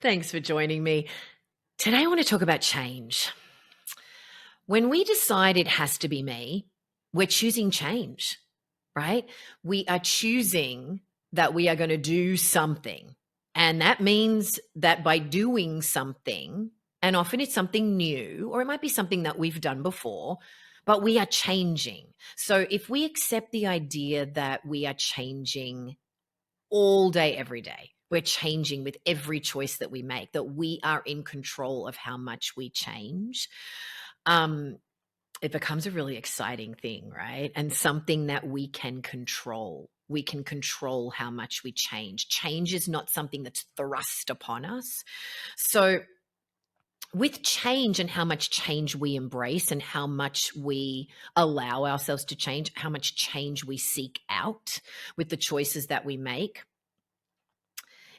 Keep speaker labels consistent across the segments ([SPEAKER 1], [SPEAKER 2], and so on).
[SPEAKER 1] Thanks for joining me. Today, I want to talk about change. When we decide it has to be me, we're choosing change, right? We are choosing that we are going to do something. And that means that by doing something, and often it's something new, or it might be something that we've done before, but we are changing. So if we accept the idea that we are changing all day, every day. We're changing with every choice that we make, that we are in control of how much we change. Um, it becomes a really exciting thing, right? And something that we can control. We can control how much we change. Change is not something that's thrust upon us. So, with change and how much change we embrace and how much we allow ourselves to change, how much change we seek out with the choices that we make,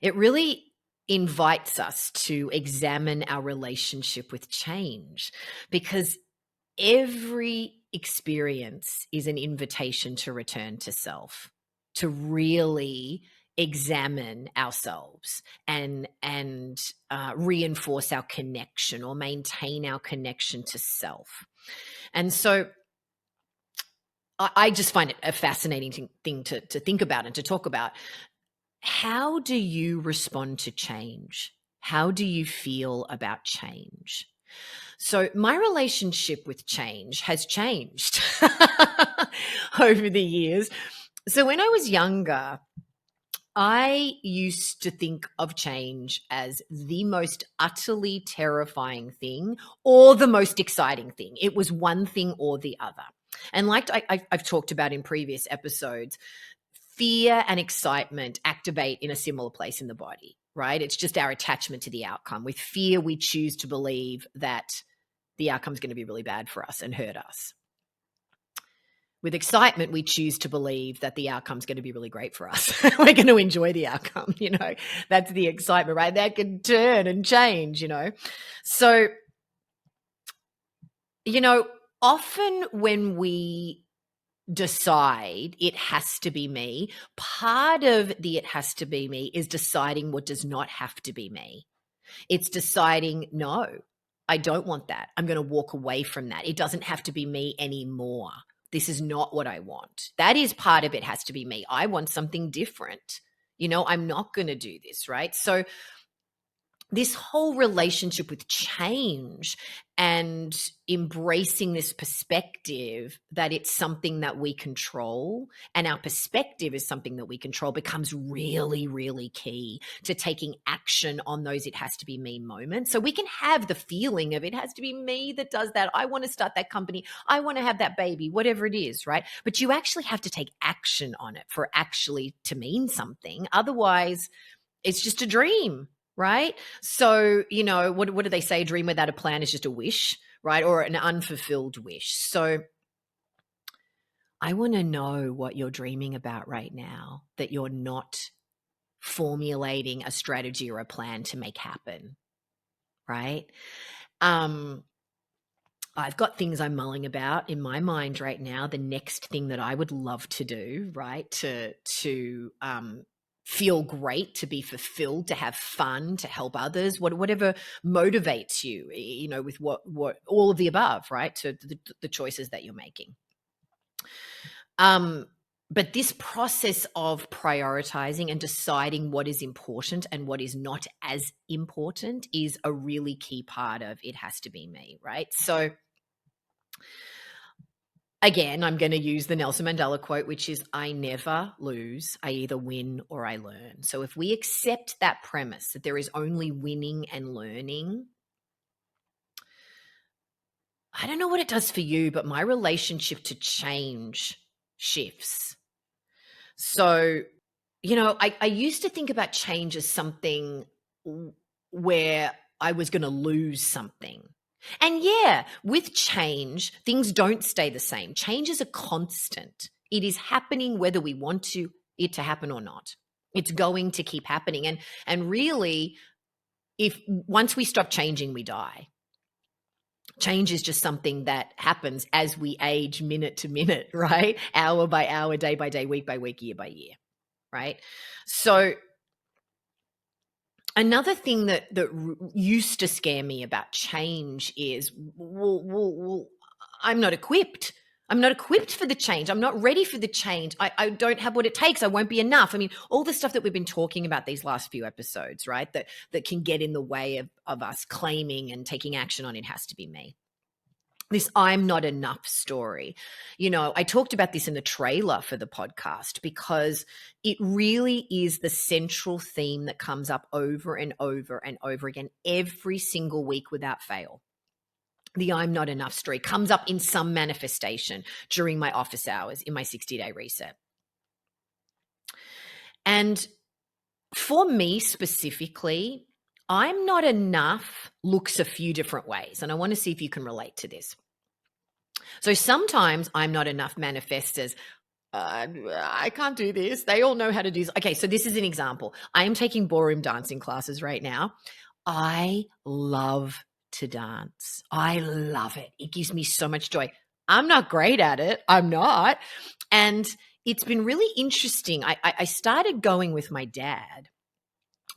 [SPEAKER 1] it really invites us to examine our relationship with change, because every experience is an invitation to return to self, to really examine ourselves and reinforce our connection or maintain our connection to self. And so I just find it a fascinating thing to think about and to talk about. How do you respond to change? How do you feel about change? So, my relationship with change has changed over the years. So, when I was younger, I used to think of change as the most utterly terrifying thing or the most exciting thing. It was one thing or the other. And like I've talked about in previous episodes, fear and excitement activate in a similar place in the body, right? It's just our attachment to the outcome. With fear, we choose to believe that the outcome is going to be really bad for us and hurt us. With excitement, we choose to believe that the outcome is going to be really great for us. We're going to enjoy the outcome, That's the excitement, right? That can turn and change, So, often when we decide it has to be me, part of the it has to be me is deciding what does not have to be me. It's deciding, no, I don't want that. I'm going to walk away from that. It doesn't have to be me anymore. This is not what I want. That is part of it has to be me. I want something different. I'm not going to do this, right? So this whole relationship with change and embracing this perspective that it's something that we control and our perspective is something that we control becomes really, really key to taking action on those it has to be me moments. So we can have the feeling of it has to be me that does that. I want to start that company. I want to have that baby, whatever it is, right? But you actually have to take action on it for actually to mean something. Otherwise, it's just a dream. Right. So, what do they say? A dream without a plan is just a wish, right? Or an unfulfilled wish. So I want to know what you're dreaming about right now that you're not formulating a strategy or a plan to make happen. Right. I've got things I'm mulling about in my mind right now. The next thing that I would love to do, right, to feel great, to be fulfilled, to have fun, to help others, whatever motivates you, with what all of the above, right, to the choices that you're making. But this process of prioritizing and deciding what is important and what is not as important is a really key part of it has to be me, right? So again, I'm going to use the Nelson Mandela quote, which is, I never lose. I either win or I learn. So if we accept that premise that there is only winning and learning, I don't know what it does for you, but my relationship to change shifts. So, I used to think about change as something where I was going to lose something. And yeah, with change, things don't stay the same. Change is a constant. It is happening whether we want it to happen or not. It's going to keep happening. And really, if once we stop changing, we die. Change is just something that happens as we age minute to minute, right? Hour by hour, day by day, week by week, year by year, right? So Another thing that used to scare me about change is, well, I'm not equipped. I'm not equipped for the change. I'm not ready for the change. I don't have what it takes. I won't be enough. I mean, all the stuff that we've been talking about these last few episodes, right? That can get in the way of us claiming and taking action on it has to be me. This I'm not enough story. I talked about this in the trailer for the podcast because it really is the central theme that comes up over and over and over again every single week without fail. The I'm not enough story comes up in some manifestation during my office hours in my 60-day reset. And for me specifically, I'm not enough looks a few different ways. And I want to see if you can relate to this. So sometimes I'm not enough manifests as, I can't do this. They all know how to do this. Okay, so this is an example. I am taking ballroom dancing classes right now. I love to dance. I love it. It gives me so much joy. I'm not great at it. I'm not. And it's been really interesting. I started going with my dad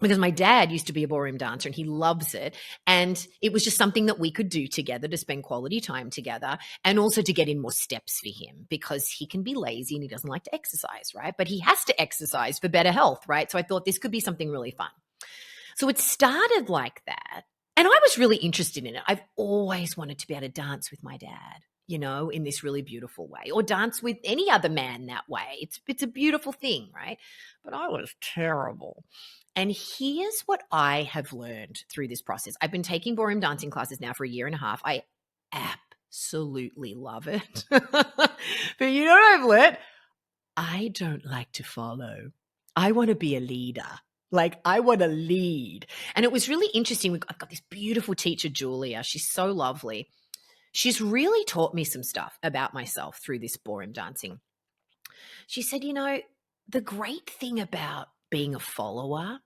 [SPEAKER 1] because my dad used to be a ballroom dancer and he loves it. And it was just something that we could do together to spend quality time together and also to get in more steps for him because he can be lazy and he doesn't like to exercise, right? But he has to exercise for better health, right? So I thought this could be something really fun. So it started like that. And I was really interested in it. I've always wanted to be able to dance with my dad, in this really beautiful way, or dance with any other man that way. It's a beautiful thing, right? But I was terrible. And here's what I have learned through this process. I've been taking ballroom dancing classes now for a year and a half. I absolutely love it. But you know what I've learned? I don't like to follow. I want to be a leader. Like, I want to lead. And it was really interesting. I've got this beautiful teacher, Julia. She's so lovely. She's really taught me some stuff about myself through this ballroom dancing. She said, the great thing about being a follower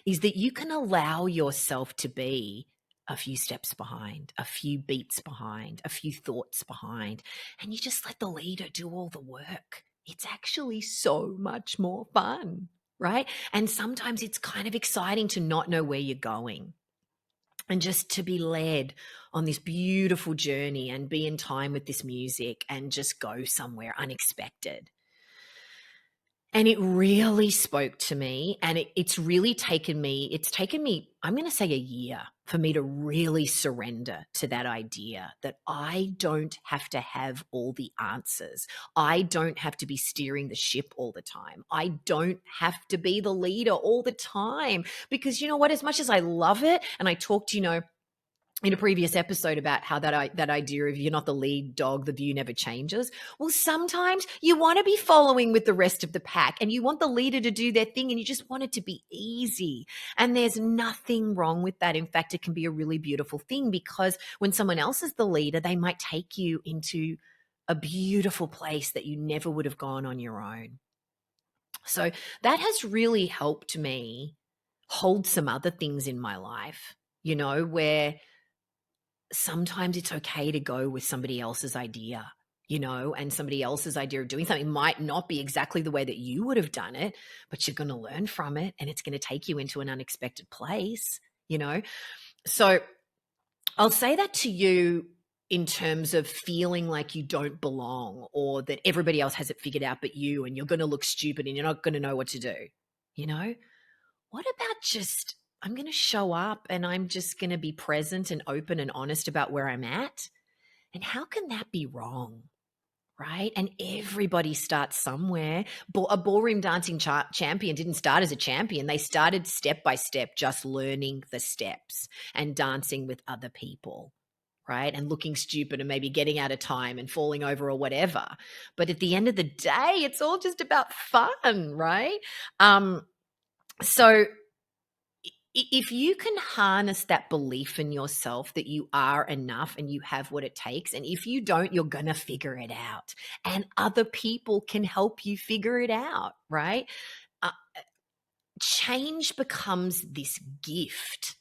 [SPEAKER 1] is that you can allow yourself to be a few steps behind, a few beats behind, a few thoughts behind, and you just let the leader do all the work. It's actually so much more fun, right? And sometimes it's kind of exciting to not know where you're going and just to be led on this beautiful journey and be in time with this music and just go somewhere unexpected. And it really spoke to me, and it's taken me, I'm going to say a year for me to really surrender to that idea that I don't have to have all the answers. I don't have to be steering the ship all the time. I don't have to be the leader all the time because you know what, as much as I love it, and I talked, in a previous episode about how that idea of you're not the lead dog, the view never changes. Well, sometimes you want to be following with the rest of the pack and you want the leader to do their thing and you just want it to be easy. And there's nothing wrong with that. In fact, it can be a really beautiful thing because when someone else is the leader, they might take you into a beautiful place that you never would have gone on your own. So that has really helped me hold some other things in my life, where sometimes it's okay to go with somebody else's idea, and somebody else's idea of doing something might not be exactly the way that you would have done it, but you're going to learn from it and it's going to take you into an unexpected place. So I'll say that to you in terms of feeling like you don't belong or that everybody else has it figured out but you, and you're going to look stupid and you're not going to know what to do. What about just, I'm going to show up and I'm just going to be present and open and honest about where I'm at? And how can that be wrong? Right? And everybody starts somewhere. A ballroom dancing champion didn't start as a champion. They started step by step, just learning the steps and dancing with other people, right? And looking stupid and maybe getting out of time and falling over or whatever. But at the end of the day, it's all just about fun, right? So if you can harness that belief in yourself that you are enough and you have what it takes, and if you don't, you're going to figure it out, and other people can help you figure it out, right? Uh, Change becomes this gift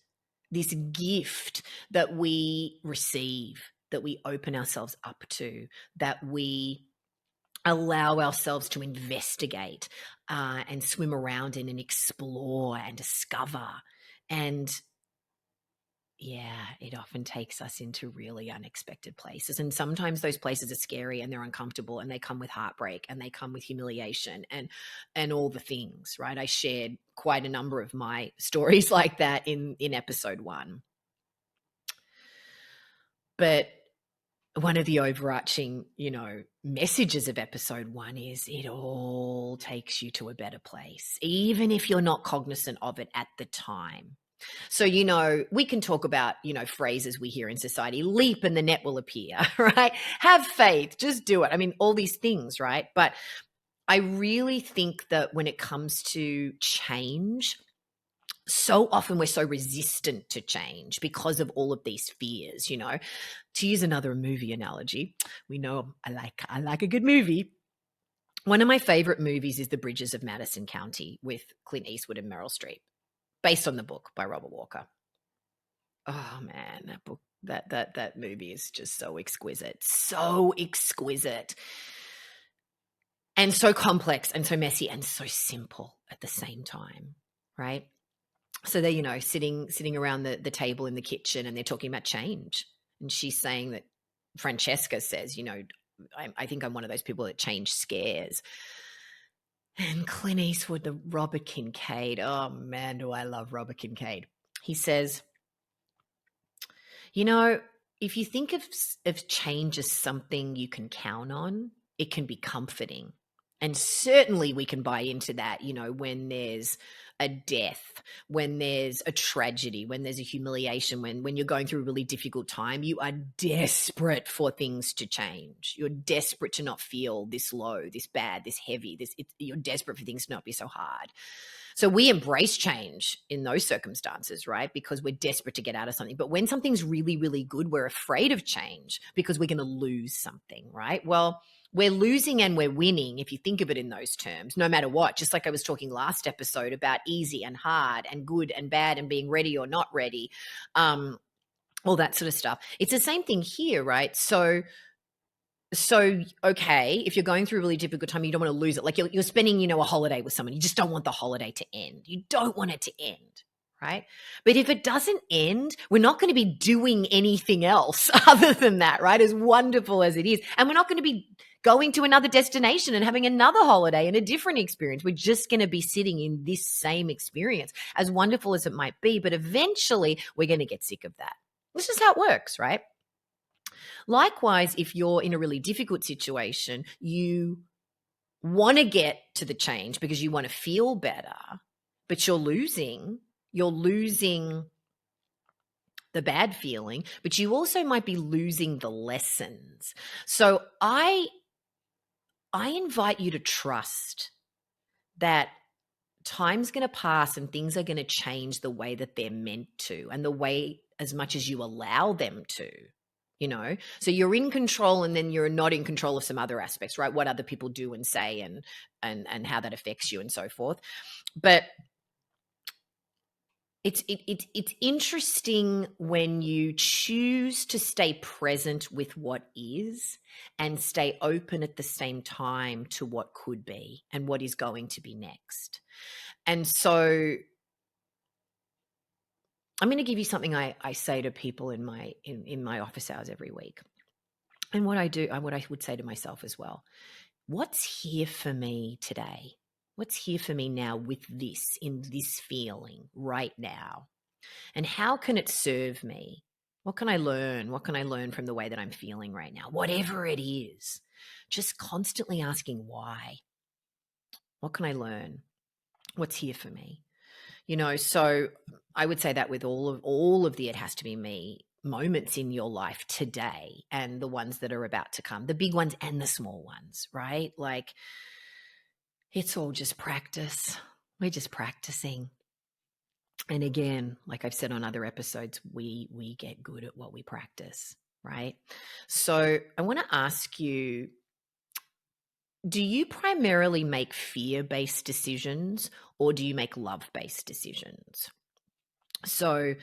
[SPEAKER 1] that we receive, that we open ourselves up to, that we allow ourselves to investigate and swim around in and explore and discover. And yeah, it often takes us into really unexpected places. And sometimes those places are scary and they're uncomfortable and they come with heartbreak and they come with humiliation and all the things, right? I shared quite a number of my stories like that in episode 1. But one of the overarching, messages of episode 1 is it all takes you to a better place, even if you're not cognizant of it at the time. So, we can talk about, phrases we hear in society, leap and the net will appear, right? Have faith, just do it. I mean, all these things, right? But I really think that when it comes to change, so often we're so resistant to change because of all of these fears, To use another movie analogy, we know I like a good movie. One of my favorite movies is The Bridges of Madison County with Clint Eastwood and Meryl Streep, based on the book by Robert Walker. Oh man, that book, that movie is just so exquisite, and so complex and so messy and so simple at the same time, right? So they're, sitting around the table in the kitchen and they're talking about change. And she's saying that Francesca says, I think I'm one of those people that change scares. And Clint Eastwood, the Robert Kincaid, oh man, do I love Robert Kincaid. He says, if you think of change as something you can count on, it can be comforting. And certainly we can buy into that, when there's a death, when there's a tragedy, when there's a humiliation, when you're going through a really difficult time, you are desperate for things to change. You're desperate to not feel this low, this bad, this heavy, you're desperate for things to not be so hard. So we embrace change in those circumstances, right? Because we're desperate to get out of something. But when something's really, really good, we're afraid of change because we're going to lose something, right? Well, we're losing and we're winning if you think of it in those terms, no matter what. Just like I was talking last episode about easy and hard and good and bad and being ready or not ready, all that sort of stuff. It's the same thing here, right? So okay, if you're going through a really difficult time, you don't want to lose it. Like you're spending, a holiday with someone. You just don't want the holiday to end. You don't want it to end, right? But if it doesn't end, we're not going to be doing anything else other than that, right? As wonderful as it is. And we're not going to be going to another destination and having another holiday and a different experience. We're just going to be sitting in this same experience, as wonderful as it might be. But eventually we're going to get sick of that. This is how it works, right? Likewise, if you're in a really difficult situation, you want to get to the change because you want to feel better, but you're losing the bad feeling, but you also might be losing the lessons. So I invite you to trust that time's going to pass and things are going to change the way that they're meant to, and the way as much as you allow them to. So you're in control, and then you're not in control of some other aspects, right? What other people do and say and how that affects you and so forth. But it's interesting when you choose to stay present with what is and stay open at the same time to what could be and what is going to be next. And so I'm going to give you something I say to people in my office hours every week. And what I would say to myself as well. What's here for me today? What's here for me now with this, in this feeling right now? And how can it serve me? What can I learn? What can I learn from the way that I'm feeling right now? Whatever it is, just constantly asking why. What can I learn? What's here for me? So I would say that with all of the It Has to Be Me moments in your life today, and the ones that are about to come, the big ones and the small ones, right? Like, it's all just practice. We're just practicing. And again, like I've said on other episodes, we get good at what we practice, right? So I want to ask you, do you primarily make fear-based decisions, or do you make love-based decisions? So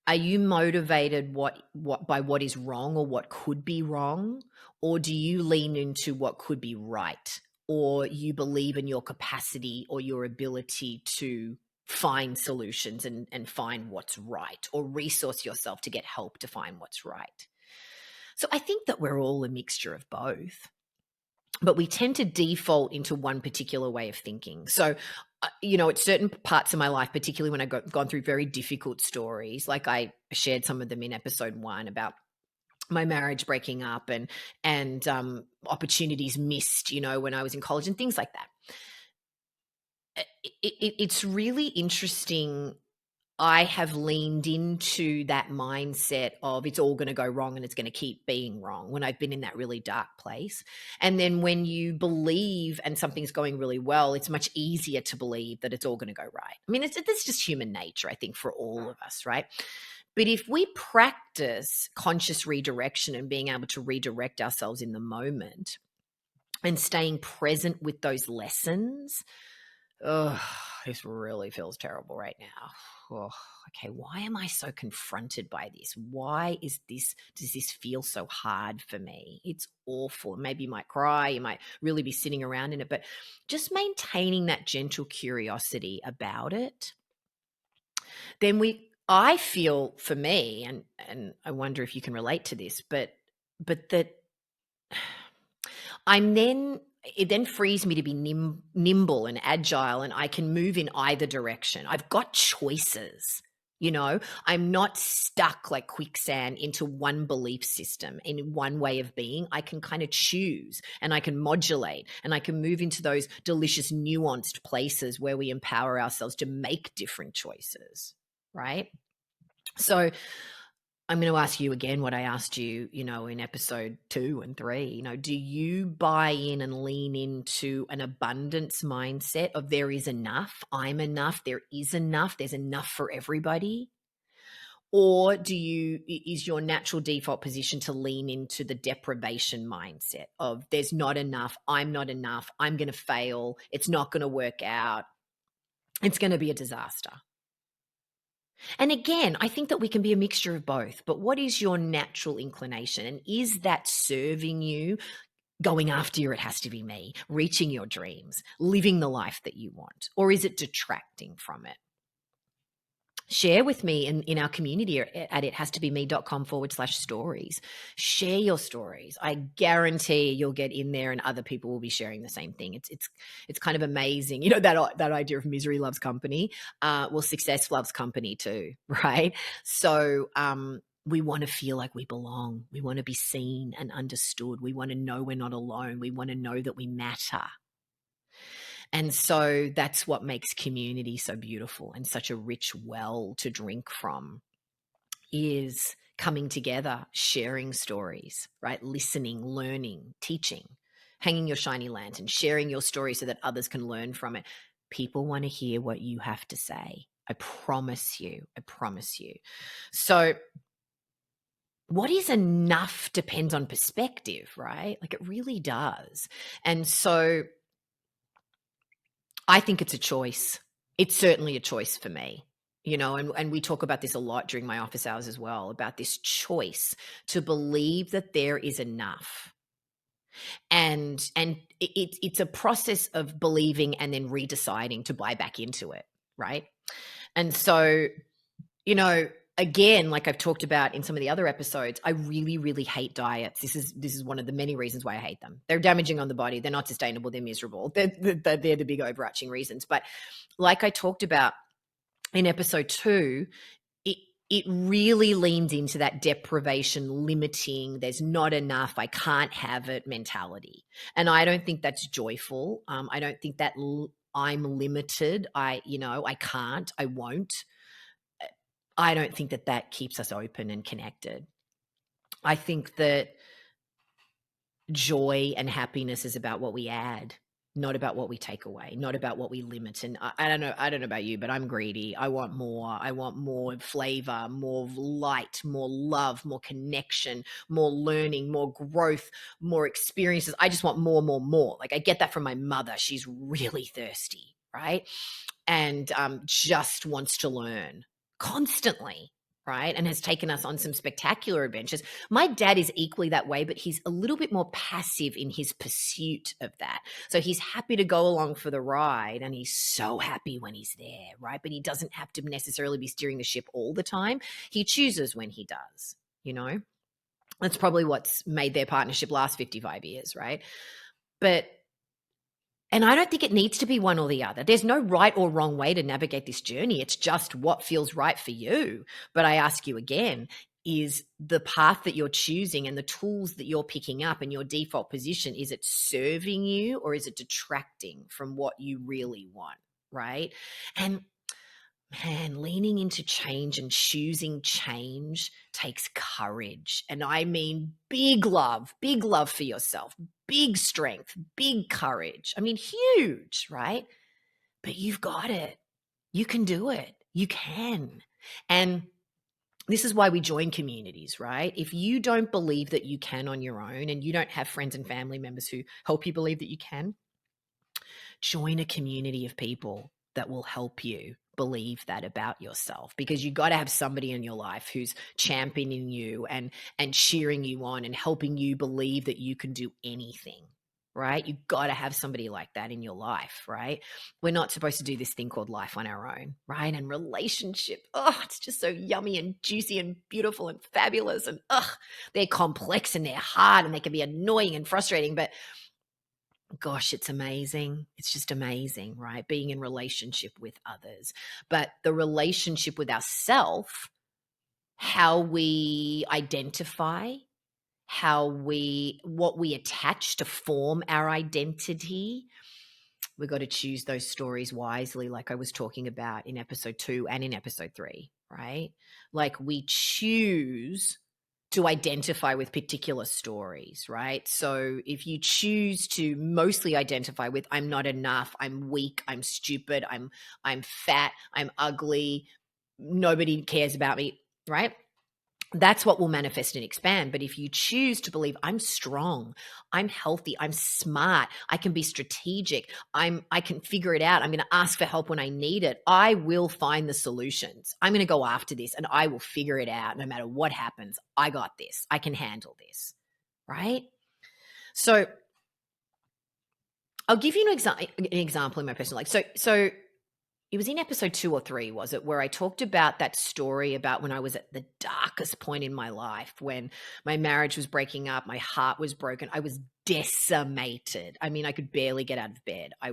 [SPEAKER 1] Are you motivated by what is wrong or what could be wrong? Or do you lean into what could be right? Or you believe in your capacity or your ability to find solutions and find what's right, or resource yourself to get help to find what's right? So I think that we're all a mixture of both, but we tend to default into one particular way of thinking. So, at certain parts of my life, particularly when I've gone through very difficult stories, like I shared some of them in episode 1 about my marriage breaking up and opportunities missed, when I was in college and things like that. It's really interesting. I have leaned into that mindset of it's all going to go wrong and it's going to keep being wrong when I've been in that really dark place. And then when you believe and something's going really well, it's much easier to believe that it's all going to go right. I mean, it's just human nature, I think, for all of us, right? But if we practice conscious redirection and being able to redirect ourselves in the moment and staying present with those lessons, oh, this really feels terrible right now. Oh, okay, why am I so confronted by this? Does this feel so hard for me? It's awful. Maybe you might cry, you might really be sitting around in it, but just maintaining that gentle curiosity about it. Then I feel, for me, and I wonder if you can relate to this, but that it then frees me to be nimble and agile, and I can move in either direction. I've got choices. I'm not stuck like quicksand into one belief system, in one way of being. I can kind of choose, and I can modulate, and I can move into those delicious, nuanced places where we empower ourselves to make different choices, right? So I'm going to ask you again what I asked you, in episode 2 and 3. Do you buy in and lean into an abundance mindset of there is enough, I'm enough, there is enough, there's enough for everybody? Or is your natural default position to lean into the deprivation mindset of there's not enough, I'm not enough, I'm going to fail, it's not going to work out, it's going to be a disaster? And again, I think that we can be a mixture of both, but what is your natural inclination? And is that serving you, going after your it has to be me, reaching your dreams, living the life that you want? Or is it detracting from it? Share with me in our community at ithastobeme.com/stories. Share your stories. I guarantee you'll get in there and other people will be sharing the same thing. It's kind of amazing. That idea of misery loves company. Well, success loves company too, right? So we want to feel like we belong. We want to be seen and understood. We want to know we're not alone. We want to know that we matter. And so that's what makes community so beautiful and such a rich well to drink from, is coming together, sharing stories, right? Listening, learning, teaching, hanging your shiny lantern, sharing your story so that others can learn from it. People want to hear what you have to say. I promise you. I promise you. So what is enough depends on perspective, right? Like it really does. And so I think it's a choice. It's certainly a choice for me, and we talk about this a lot during my office hours as well, about this choice to believe that there is enough. And it's a process of believing and then redeciding to buy back into it, right? And so, again, like I've talked about in some of the other episodes, I really, really hate diets. This is one of the many reasons why I hate them. They're damaging on the body. They're not sustainable. They're miserable. They're the big overarching reasons. But like I talked about in episode 2, it really leans into that deprivation, limiting, there's not enough, I can't have it mentality. And I don't think that's joyful. I don't think that I'm limited. I can't, I won't. I don't think that keeps us open and connected. I think that joy and happiness is about what we add, not about what we take away, not about what we limit. And I don't know about you, but I'm greedy. I want more flavor, more light, more love, more connection, more learning, more growth, more experiences. I just want more, more, more. Like I get that from my mother. She's really thirsty, right? And just wants to learn constantly, right? And has taken us on some spectacular adventures. My dad is equally that way, but he's a little bit more passive in his pursuit of that. So he's happy to go along for the ride and he's so happy when he's there, right? But he doesn't have to necessarily be steering the ship all the time. He chooses when he does, you know? That's probably what's made their partnership last 55 years, right? But and I don't think it needs to be one or the other. There's no right or wrong way to navigate this journey. It's just what feels right for you. But I ask you again, is the path that you're choosing and the tools that you're picking up in your default position, is it serving you or is it detracting from what you really want? Right. And man, leaning into change and choosing change takes courage. And I mean big love for yourself, big strength, big courage. I mean, huge, right? But you've got it. You can do it. You can. And this is why we join communities, right? If you don't believe that you can on your own and you don't have friends and family members who help you believe that you can, join a community of people that will help you believe that about yourself, because you got to have somebody in your life who's championing you and cheering you on and helping you believe that you can do anything, right? You got to have somebody like that in your life, right? We're not supposed to do this thing called life on our own, right? And relationship, oh, it's just so yummy and juicy and beautiful and fabulous, and they're complex and they're hard and they can be annoying and frustrating, but gosh, it's amazing. It's just amazing, right? Being in relationship with others. But the relationship with ourself, how we identify, what we attach to form our identity, we got to choose those stories wisely, like I was talking about in episode 2 and in episode 3, right? Like we choose to identify with particular stories, right? So if you choose to mostly identify with I'm not enough, I'm weak, I'm stupid, I'm fat, I'm ugly, nobody cares about me, right? That's what will manifest and expand. But if you choose to believe I'm strong, I'm healthy, I'm smart, I can be strategic, I can figure it out, I'm going to ask for help when I need it, I will find the solutions. I'm going to go after this and I will figure it out no matter what happens. I got this. I can handle this. Right? So I'll give you an example in my personal life. So it was in episode 2 or 3, was it, where I talked about that story about when I was at the darkest point in my life, when my marriage was breaking up, my heart was broken, I was decimated. I mean, I could barely get out of bed. I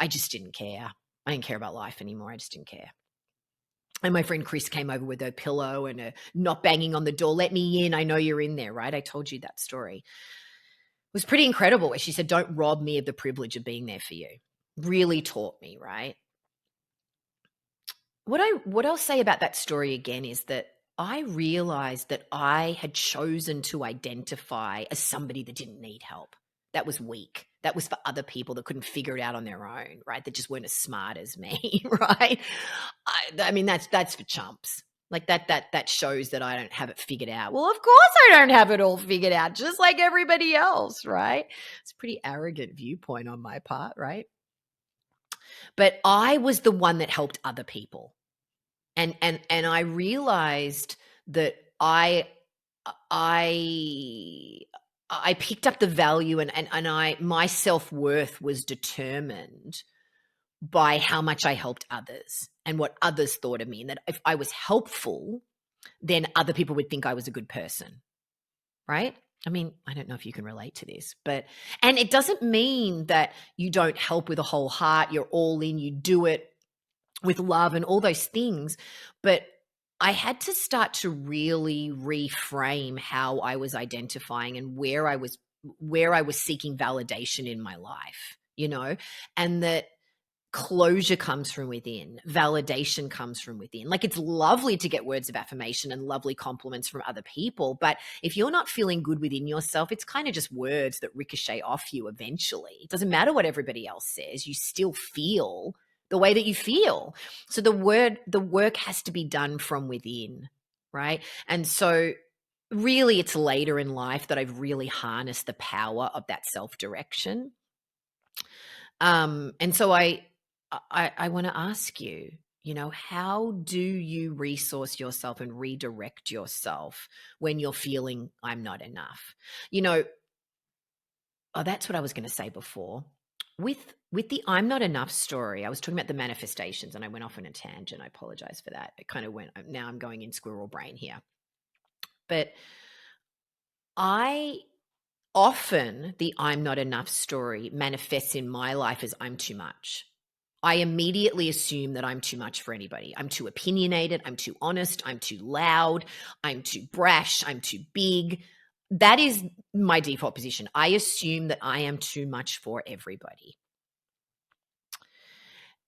[SPEAKER 1] just didn't care. I didn't care about life anymore. I just didn't care. And my friend Chris came over with her pillow and a not banging on the door. Let me in. I know you're in there, right? I told you that story. It was pretty incredible where she said, don't rob me of the privilege of being there for you. Really taught me, right? What I'll say about that story again is that I realized that I had chosen to identify as somebody that didn't need help, that was weak, that was for other people that couldn't figure it out on their own, right? That just weren't as smart as me, right? I mean, that's for chumps. Like that shows that I don't have it figured out. Well, of course I don't have it all figured out, just like everybody else, right? It's a pretty arrogant viewpoint on my part, right? But I was the one that helped other people. And I realized that I I picked up the value, and I my self-worth was determined by how much I helped others and what others thought of me, and that if I was helpful, then other people would think I was a good person, right? I mean, I don't know if you can relate to this, but and it doesn't mean that you don't help with a whole heart, you're all in, you do it with love and all those things. But I had to start to really reframe how I was identifying and where I was seeking validation in my life, and that closure comes from within, validation comes from within. Like, it's lovely to get words of affirmation and lovely compliments from other people, but if you're not feeling good within yourself, it's kind of just words that ricochet off you eventually. It doesn't matter what everybody else says, you still feel the way that you feel. So the work has to be done from within, right? And so really it's later in life that I've really harnessed the power of that self-direction. And so I want to ask you, How do you resource yourself and redirect yourself when you're feeling I'm not enough? You know, oh, that's what I was going to say before. With the I'm not enough story, I was talking about the manifestations and I went off on a tangent. I apologize for that. It kind of went, now I'm going in squirrel brain here. But I often, the I'm not enough story manifests in my life as I'm too much. I immediately assume that I'm too much for anybody. I'm too opinionated. I'm too honest. I'm too loud. I'm too brash. I'm too big. That is my default position. I assume that I am too much for everybody.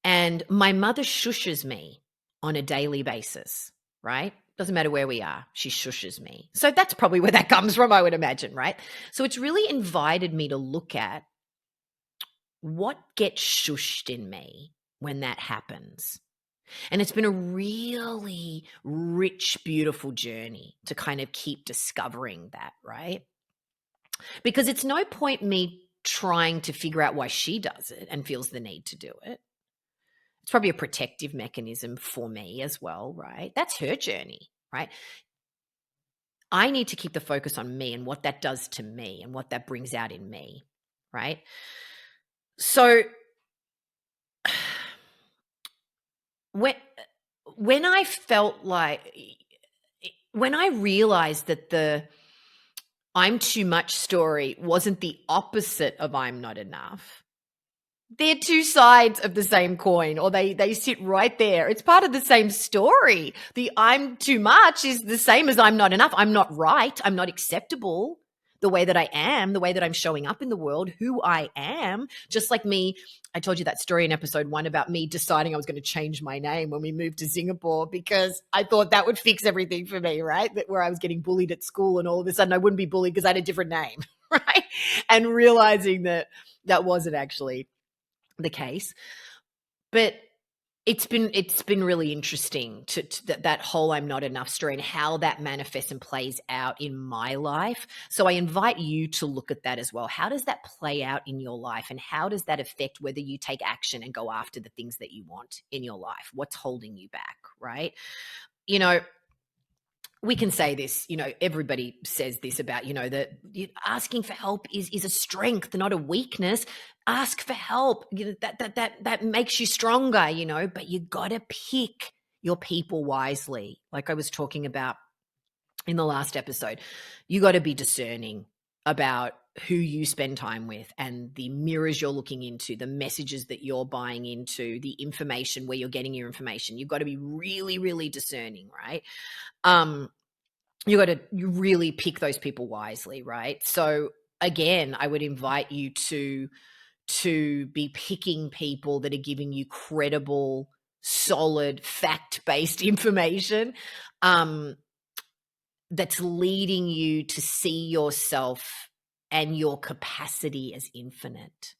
[SPEAKER 1] And my mother shushes me on a daily basis, right? Doesn't matter where we are, she shushes me. So that's probably where that comes from, I would imagine, right? So it's really invited me to look at what gets shushed in me when that happens. And it's been a really rich, beautiful journey to kind of keep discovering that, right? Because it's no point me trying to figure out why she does it and feels the need to do it. It's probably a protective mechanism for me as well, right? That's her journey, right? I need to keep the focus on me and what that does to me and what that brings out in me, right? So when when I felt like when I realized that the I'm too much story wasn't the opposite of I'm not enough. They're two sides of the same coin, or they sit right there. It's part of the same story. The I'm too much is the same as I'm not enough. I'm not right. I'm not acceptable the way that I am, the way that I'm showing up in the world, who I am. Just like me, I told you that story in episode 1 about me deciding I was going to change my name when we moved to Singapore because I thought that would fix everything for me, right? That where I was getting bullied at school and all of a sudden I wouldn't be bullied because I had a different name, right? And realizing that that wasn't actually the case. But it's been really interesting to that whole I'm not enough story and how that manifests and plays out in my life. So I invite you to look at that as well. How does that play out in your life and how does that affect whether you take action and go after the things that you want in your life? What's holding you back, right? You know, we can say this, everybody says this about, that asking for help is a strength, not a weakness. Ask for help. That makes you stronger, but you got to pick your people wisely. Like I was talking about in the last episode, you got to be discerning about who you spend time with and the mirrors you're looking into, the messages that you're buying into, the information where you're getting your information. You've got to be really, really discerning, right? You got to really pick those people wisely, right? So again, I would invite you to be picking people that are giving you credible, solid, fact-based information that's leading you to see yourself and your capacity as infinite,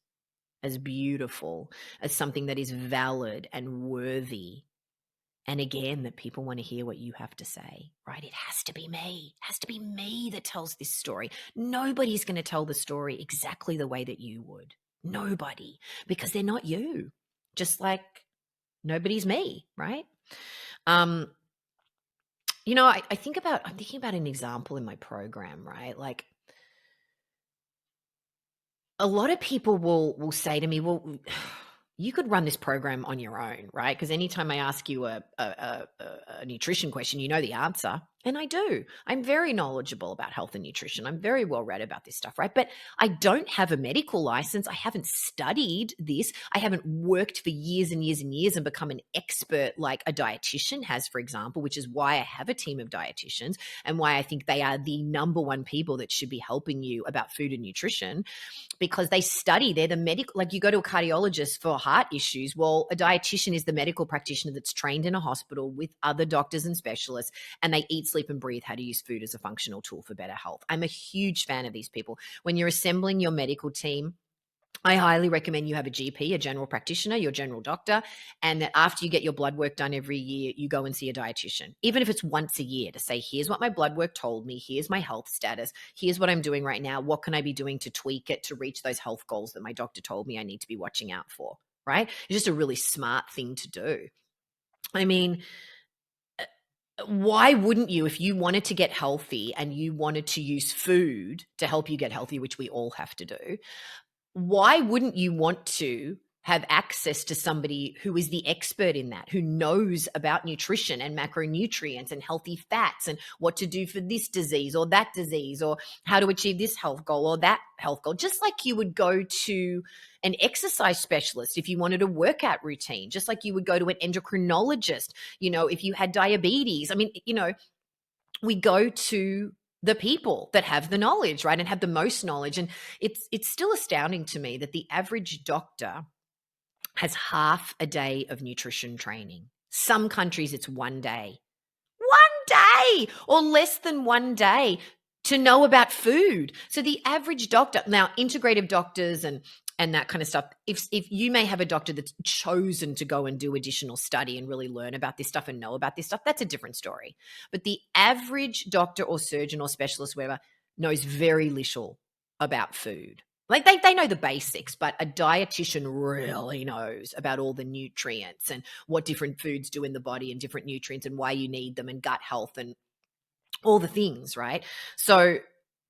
[SPEAKER 1] as beautiful, as something that is valid and worthy. And again, that people want to hear what you have to say, right? It has to be me. It has to be me that tells this story. Nobody's going to tell the story exactly the way that you would. Nobody, because they're not you. Just like nobody's me, right? I'm thinking about an example in my program, right? Like a lot of people will say to me, well, you could run this program on your own, right? Because anytime I ask you a nutrition question, you know the answer. And I do. I'm very knowledgeable about health and nutrition. I'm very well read about this stuff, right? But I don't have a medical license. I haven't studied this. I haven't worked for years and years and years and become an expert like a dietitian has, for example, which is why I have a team of dietitians and why I think they are the number one people that should be helping you about food and nutrition because they study. They're the medical, like you go to a cardiologist for heart issues. Well, a dietitian is the medical practitioner that's trained in a hospital with other doctors and specialists, and they eat, sleep, and breathe how to use food as a functional tool for better health. I'm a huge fan of these people. When you're assembling your medical team, I highly recommend you have a GP, a general practitioner, your general doctor, and that after you get your blood work done every year, you go and see a dietitian, even if it's once a year to say, here's what my blood work told me. Here's my health status. Here's what I'm doing right now. What can I be doing to tweak it to reach those health goals that my doctor told me I need to be watching out for, right? It's just a really smart thing to do. I mean, why wouldn't you, if you wanted to get healthy and you wanted to use food to help you get healthy, which we all have to do, why wouldn't you want to have access to somebody who is the expert in that, who knows about nutrition and macronutrients and healthy fats and what to do for this disease or that disease or how to achieve this health goal or that health goal? Just like you would go to an exercise specialist if you wanted a workout routine, just like you would go to an endocrinologist, if you had diabetes. I mean, we go to the people that have the knowledge, right, and have the most knowledge. And it's still astounding to me that the average doctor has half a day of nutrition training. Some countries it's 1 day. 1 day or less than 1 day to know about food. So the average doctor, now integrative doctors and that kind of stuff, if you may have a doctor that's chosen to go and do additional study and really learn about this stuff and know about this stuff, that's a different story. But the average doctor or surgeon or specialist, whoever, knows very little about food. Like they know the basics, but a dietitian really knows about all the nutrients and what different foods do in the body and different nutrients and why you need them and gut health and all the things, right? So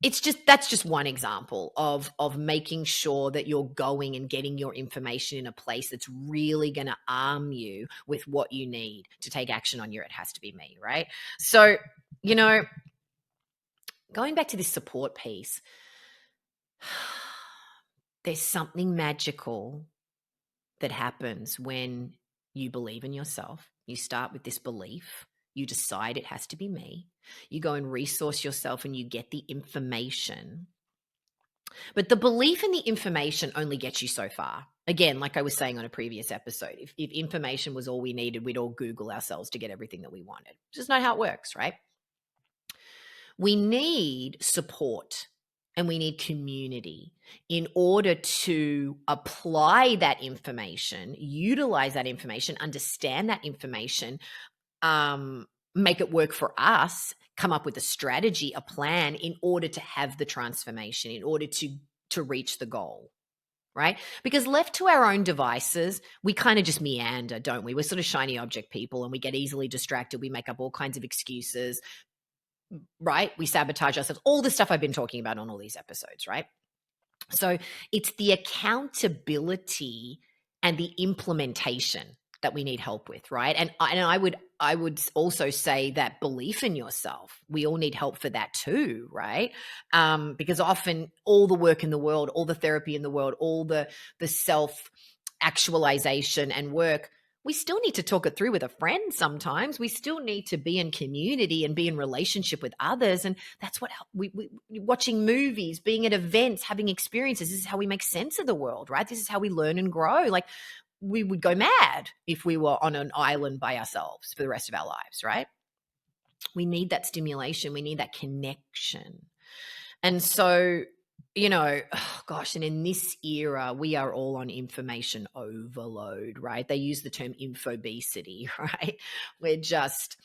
[SPEAKER 1] that's just one example of making sure that you're going and getting your information in a place that's really going to arm you with what you need to take action on your It Has to Be Me, right? So, going back to this support piece, there's something magical that happens when you believe in yourself. You start with this belief. You decide it has to be me. You go and resource yourself and you get the information. But the belief in the information only gets you so far. Again, like I was saying on a previous episode, if information was all we needed, we'd all Google ourselves to get everything that we wanted. It's just not how it works, right? We need support and we need community in order to apply that information, utilize that information, understand that information, make it work for us, come up with a strategy, a plan in order to have the transformation, in order to reach the goal, right? Because left to our own devices, we kind of just meander, don't we? We're sort of shiny object people and we get easily distracted. We make up all kinds of excuses, right? We sabotage ourselves, all the stuff I've been talking about on all these episodes, right? So it's the accountability and the implementation that we need help with, right? And I would also say that belief in yourself, we all need help for that too, right? Because often all the work in the world, all the therapy in the world, all the self actualization and work, we still need to talk it through with a friend sometimes. We still need to be in community and be in relationship with others. And that's what we watching movies, being at events, having experiences. This is how we make sense of the world, right? This is how we learn and grow. Like we would go mad if we were on an island by ourselves for the rest of our lives, right? We need that stimulation. We need that connection. And so, and in this era, we are all on information overload, right? They use the term infobesity, right? We're just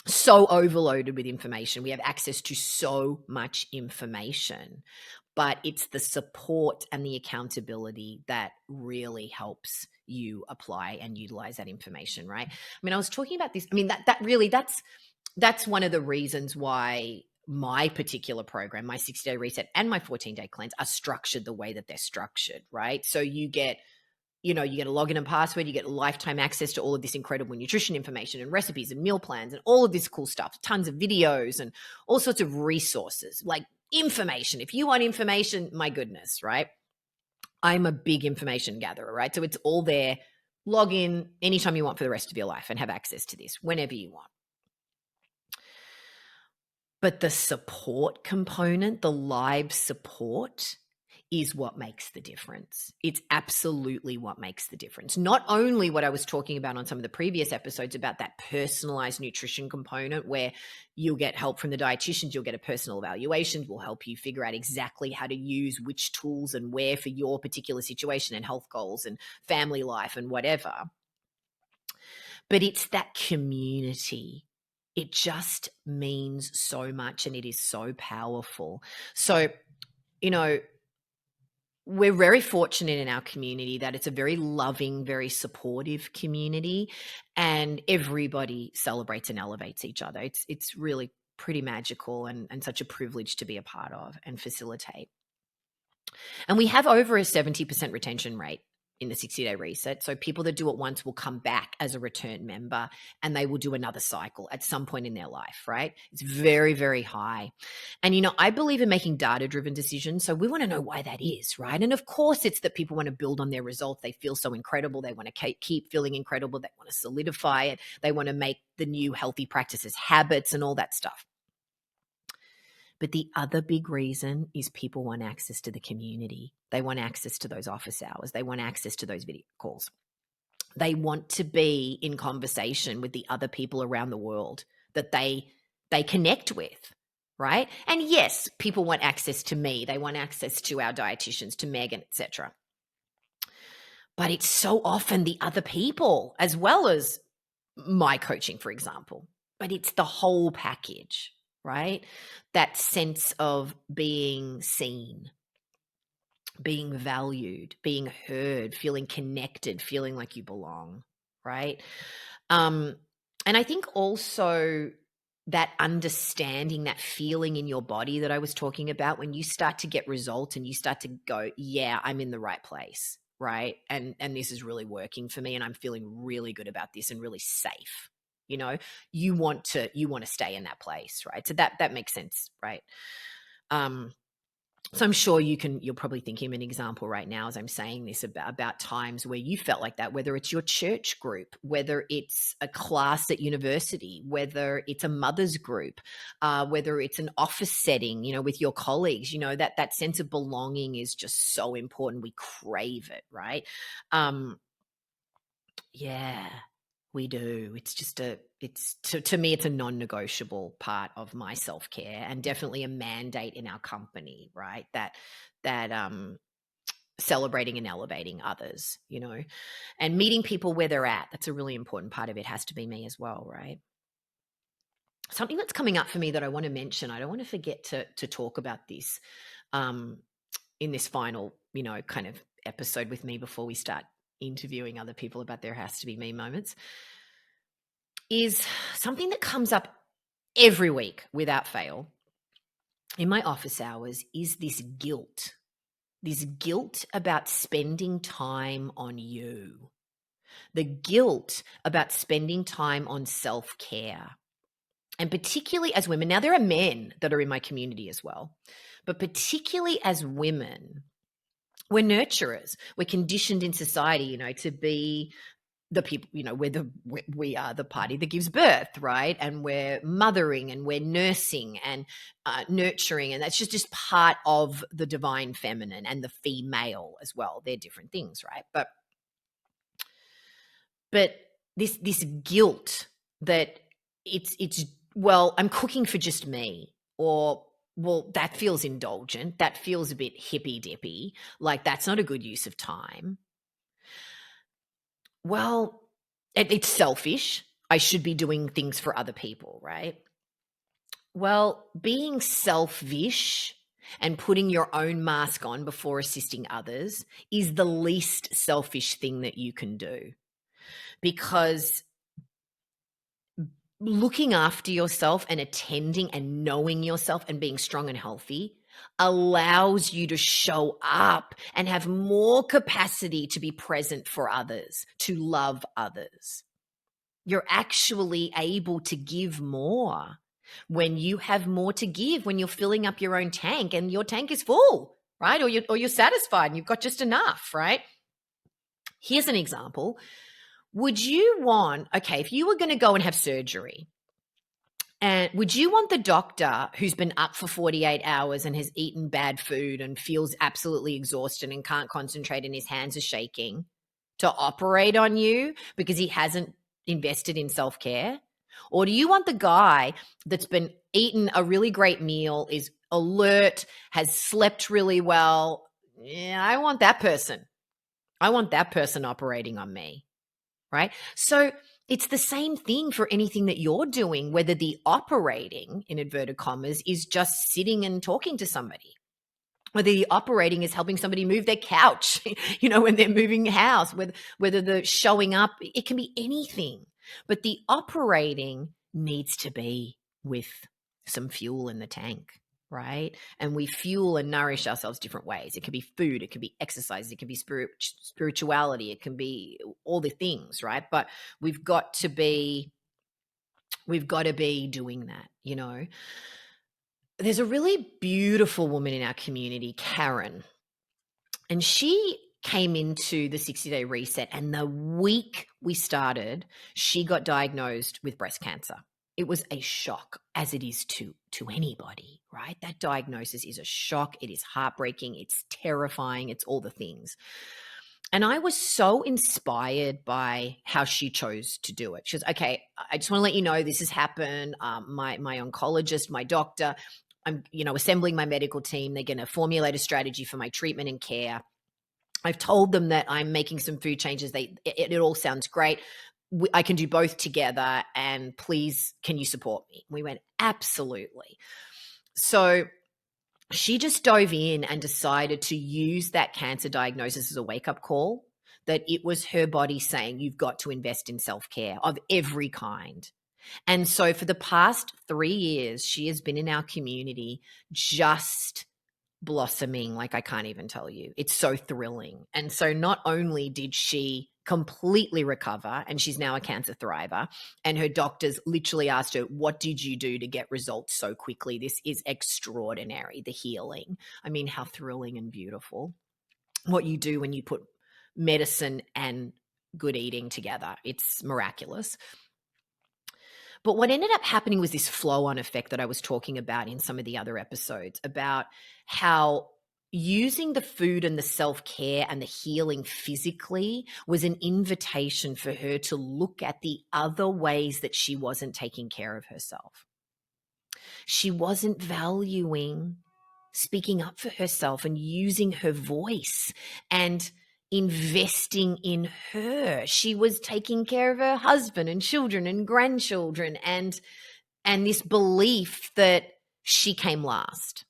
[SPEAKER 1] so overloaded with information. We have access to so much information, but it's the support and the accountability that really helps you apply and utilize that information, right? I mean, I was talking about this. I mean, that's one of the reasons why my particular program, my 60-day reset and my 14-day cleanse are structured the way that they're structured, right? So you get a login and password, you get lifetime access to all of this incredible nutrition information and recipes and meal plans and all of this cool stuff, tons of videos and all sorts of resources, like information. If you want information, my goodness, right? I'm a big information gatherer, right? So it's all there. Log in anytime you want for the rest of your life and have access to this whenever you want. But the support component, the live support, is what makes the difference. It's absolutely what makes the difference. Not only what I was talking about on some of the previous episodes about that personalized nutrition component where you'll get help from the dietitians, you'll get a personal evaluation, will help you figure out exactly how to use which tools and where for your particular situation and health goals and family life and whatever. But it's that community. It just means so much and it is so powerful. So, we're very fortunate in our community that it's a very loving, very supportive community, and everybody celebrates and elevates each other. It's really pretty magical, and such a privilege to be a part of and facilitate. And we have over a 70% retention rate in the 60-day reset. So people that do it once will come back as a return member, and they will do another cycle at some point in their life, right? It's very, very high. And, I believe in making data-driven decisions. So we want to know why that is, right? And of course, it's that people want to build on their results. They feel so incredible. They want to keep feeling incredible. They want to solidify it. They want to make the new healthy practices habits and all that stuff. But the other big reason is people want access to the community. They want access to those office hours. They want access to those video calls. They want to be in conversation with the other people around the world that they connect with, right? And yes, people want access to me. They want access to our dietitians, to Megan, etc. But it's so often the other people, as well as my coaching, for example. But it's the whole package, right? That sense of being seen, being valued, being heard, feeling connected, feeling like you belong, right? And I think also that understanding, that feeling in your body that I was talking about, when you start to get results and you start to go, yeah, I'm in the right place, right? And this is really working for me, and I'm feeling really good about this and really safe. You want to stay in that place, right? So that makes sense, right? So I'm sure you're probably thinking of an example right now as I'm saying this about times where you felt like that, whether it's your church group, whether it's a class at university, whether it's a mother's group, whether it's an office setting, with your colleagues. That sense of belonging is just so important. We crave it, right? Yeah, we do. It's just to me, it's a non-negotiable part of my self-care, and definitely a mandate in our company, right? That celebrating and elevating others, and meeting people where they're at. That's a really important part of it. Has to be me as well, right? Something that's coming up for me that I want to mention, I don't want to forget to talk about this in this final, kind of episode with me before we start interviewing other people about their has to be me moments, is something that comes up every week without fail in my office hours, is this guilt about spending time on you, the guilt about spending time on self-care. And particularly as women, now there are men that are in my community as well, but particularly as women, we're nurturers. We're conditioned in society, to be the people, we are the party that gives birth, right? And we're mothering, and we're nursing, and nurturing, and that's just part of the divine feminine and the female as well. They're different things, right? But this guilt that it's well, I'm cooking for just me, or well, that feels indulgent. That feels a bit hippy dippy. Like that's not a good use of time. Well, it's selfish. I should be doing things for other people, right? Well, being selfish and putting your own mask on before assisting others is the least selfish thing that you can do, because looking after yourself and attending and knowing yourself and being strong and healthy allows you to show up and have more capacity to be present for others, to love others. You're actually able to give more when you have more to give, when you're filling up your own tank and your tank is full, right? Or you're satisfied and you've got just enough, right? Here's an example. Would you want, if you were going to go and have surgery, and would you want the doctor who's been up for 48 hours and has eaten bad food and feels absolutely exhausted and can't concentrate and his hands are shaking to operate on you because he hasn't invested in self-care? Or do you want the guy that's been eaten a really great meal, is alert, has slept really well? Yeah, I want that person. I want that person operating on me, right? So it's the same thing for anything that you're doing, whether the operating, in inverted commas, is just sitting and talking to somebody, whether the operating is helping somebody move their couch, when they're moving house, whether the showing up, it can be anything. But the operating needs to be with some fuel in the tank, right? And we fuel and nourish ourselves different ways. It can be food, it can be exercise, it can be spirituality, it can be all the things, right? But we've got to be doing that. There's a really beautiful woman in our community, Karen, and she came into the 60-day reset, and the week we started, she got diagnosed with breast cancer. It was a shock, as it is to anybody, right? That diagnosis is a shock. It is heartbreaking. It's terrifying. It's all the things. And I was so inspired by how she chose to do it. She was, okay, I just want to let you know this has happened. My oncologist, my doctor, I'm, assembling my medical team. They're going to formulate a strategy for my treatment and care. I've told them that I'm making some food changes. It all sounds great. I can do both together, and please, can you support me? We went, absolutely. So she just dove in and decided to use that cancer diagnosis as a wake-up call, that it was her body saying, you've got to invest in self-care of every kind. And so for the past 3 years, she has been in our community just blossoming like I can't even tell you. It's so thrilling. And so not only did she completely recover, and she's now a cancer thriver, and her doctors literally asked her, what did you do to get results so quickly? This is extraordinary, the healing. I mean, how thrilling and beautiful. What you do when you put medicine and good eating together, it's miraculous. But what ended up happening was this flow-on effect that I was talking about in some of the other episodes, about how using the food and the self-care and the healing physically was an invitation for her to look at the other ways that she wasn't taking care of herself. She wasn't valuing speaking up for herself and using her voice and investing in her. She was taking care of her husband and children and grandchildren, and this belief that she came last.